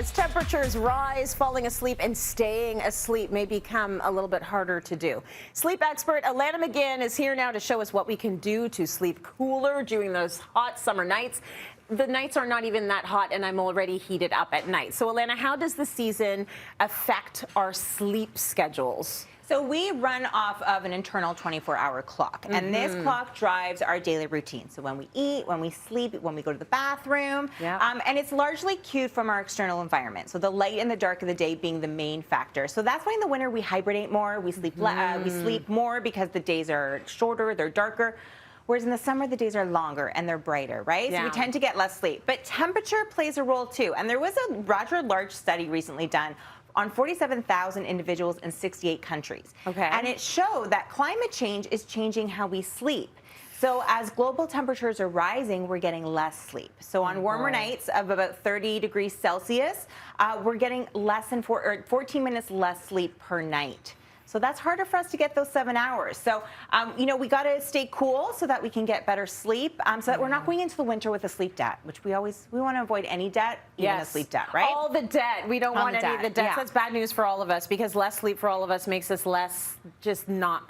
As temperatures rise, falling asleep and staying asleep may become a little bit harder to do. Sleep expert Alanna McGinn is here now to show us what we can do to sleep cooler during those hot summer nights. The nights are not even that hot and I'm already heated up at night. So Alanna, how does the season affect our sleep schedules? So we run off of an internal 24-hour clock, and this clock drives our daily routine. So when we eat, when we sleep, when we go to the bathroom, and it's largely cued from our external environment. So the light and the dark of the day being the main factor. So that's why in the winter we hibernate more, we sleep more because the days are shorter, they're darker. Whereas in the summer, the days are longer and they're brighter, right? So we tend to get less sleep. But temperature plays a role too. And there was a rather large study recently done on 47,000 individuals in 68 countries. And it showed that climate change is changing how we sleep. So as global temperatures are rising, we're getting less sleep. So on warmer nights of about 30 degrees Celsius, we're getting less than 14 minutes less sleep per night. So that's harder for us to get those 7 hours. So, you know, we got to stay cool so that we can get better sleep, so that we're not going into the winter with a sleep debt, which we want to avoid any debt, even a sleep debt, right? All the debt. We don't want any of the debts. That's bad news for all of us because less sleep for all of us makes us less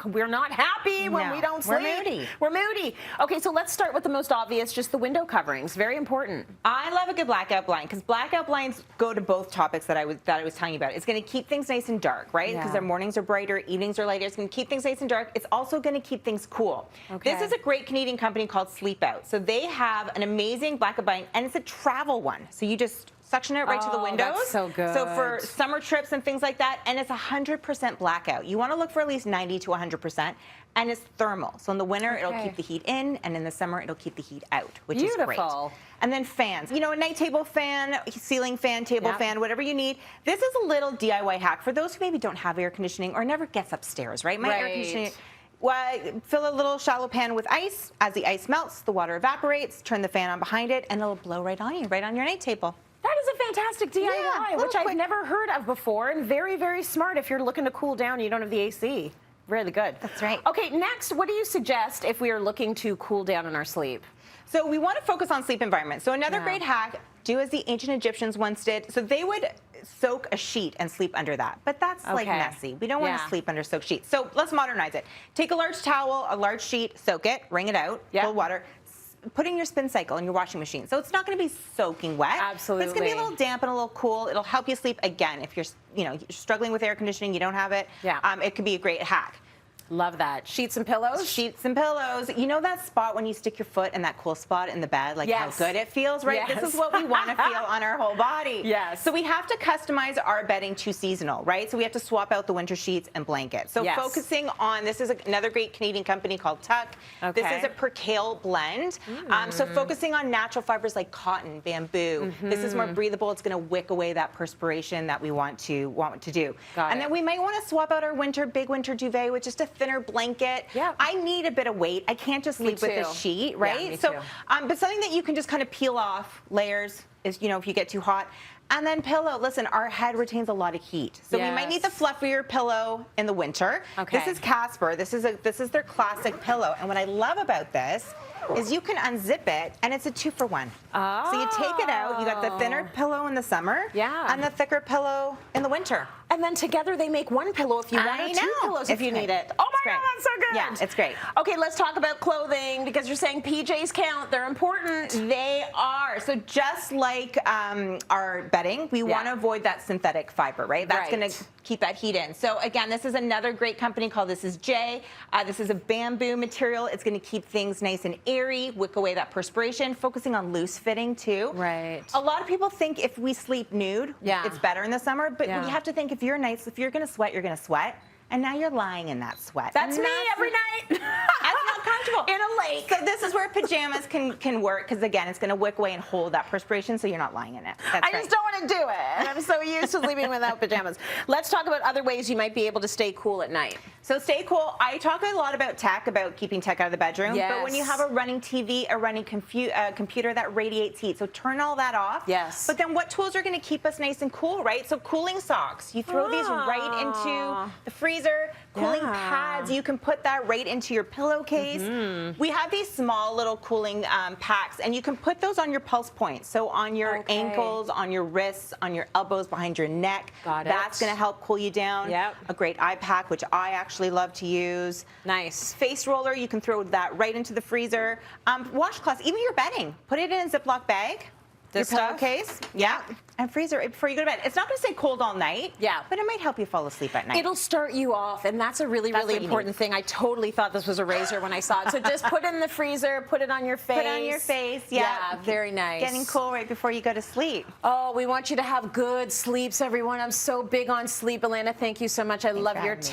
we're not happy when we don't sleep. We're moody. We're moody. Okay, so let's start with the most obvious, just the window coverings. Very important. I love a good blackout blind because blackout blinds go to both topics that I was telling you about. It's going to keep things nice and dark, right? Because our mornings are brighter, evenings are lighter. It's going to keep things nice and dark. It's also going to keep things cool. This is a great Canadian company called Sleep Out. So they have an amazing blackout blind, and it's a travel one. So you just suction it right to the windows. That's so good. So for summer trips and things like that, and it's 100% blackout. You want to look for at least 90 to 100%, and it's thermal. So in the winter, it'll keep the heat in, and in the summer, it'll keep the heat out, which is great. And then fans. You know, a night table fan, ceiling fan, table fan, whatever you need. This is a little DIY hack for those who maybe don't have air conditioning or never gets upstairs, right? My air conditioning. Fill a little shallow pan with ice. As the ice melts, the water evaporates. Turn the fan on behind it, and it'll blow right on you, right on your night table. That is a fantastic DIY, which I've never heard of before, and very, very smart if you're looking to cool down and you don't have the AC. Really good. That's right. Okay, next, what do you suggest if we are looking to cool down in our sleep? So we want to focus on sleep environment. So another great hack, do as the ancient Egyptians once did. So they would soak a sheet and sleep under that. But that's like messy. We don't want to sleep under soaked sheets. So let's modernize it. Take a large towel, a large sheet, soak it, wring it out, full water. Put in your spin cycle in your washing machine. So it's not going to be soaking wet. Absolutely. But it's going to be a little damp and a little cool. It'll help you sleep again. If you're struggling with air conditioning, you don't have it. It could be a great hack. Love that. Sheets and pillows? Sheets and pillows. You know that spot when you stick your foot in that cool spot in the bed? Like how good it feels, right? This is what we want to feel on our whole body. So we have to customize our bedding to seasonal, right? So we have to swap out the winter sheets and blankets. So focusing on, this is another great Canadian company called Tuck. This is a percale blend. So focusing on natural fibers like cotton, bamboo. This is more breathable. It's going to wick away that perspiration that we want to do. And then we might want to swap out our big winter duvet with just a thinner blanket. I need a bit of weight. I can't just sleep with a sheet, right? But something that you can just kind of peel off layers is, if you get too hot. And then pillow. Listen, our head retains a lot of heat. So we might need the fluffier pillow in the winter. This is Casper. This is their classic pillow. And what I love about this is you can unzip it, and it's a 2-for-1. So you take it out, you got the thinner pillow in the summer, and the thicker pillow in the winter. And then together they make one pillow if you want, or two pillows if you need it. Oh my God, that's so good. Yeah, it's great. Okay, let's talk about clothing, because you're saying PJs count. They're important. They are. So just like our bedding, we want to avoid that synthetic fiber, right? That's going to keep that heat in. So again, this is another great company called This Is J. This is a bamboo material. It's going to keep things nice and airy, wick away that perspiration, focusing on loose fitting too. A lot of people think if we sleep nude, it's better in the summer, but you have to think if you're going to sweat, you're going to sweat. And now you're lying in that sweat. That's me every night. That's not comfortable. In a lake. So this is where pajamas can work, because again, it's going to wick away and hold that perspiration, so you're not lying in it. I just don't want to do it. And I'm so used to sleeping without pajamas. Let's talk about other ways you might be able to stay cool at night. So stay cool. I talk a lot about tech, about keeping tech out of the bedroom. But when you have a running TV, a running computer, that radiates heat. So turn all that off. But then what tools are going to keep us nice and cool, right? So cooling socks. You throw these right into the freezer. Cooling pads. You can put that right into your pillowcase. We have these small little cooling packs, and you can put those on your pulse points. So on your ankles, on your wrists, on your elbows, behind your neck. Got it. That's going to help cool you down. Yep. A great eye pack, which I actually love to use. Nice. Face roller, you can throw that right into the freezer. Washcloths, even your bedding, put it in a Ziploc bag. This Your stuff? pillowcase, yeah, and freezer it before you go to bed. It's not going to stay cold all night, yeah, but it might help you fall asleep at night. It'll start you off, and that's a really important thing. I totally thought this was a razor when I saw it. So just put it in the freezer, put it on your face. Put it on your face, yeah. Very nice. Getting cool right before you go to sleep. Oh, we want you to have good sleeps, everyone. I'm so big on sleep, Alanna. Thank you so much. I love your tips.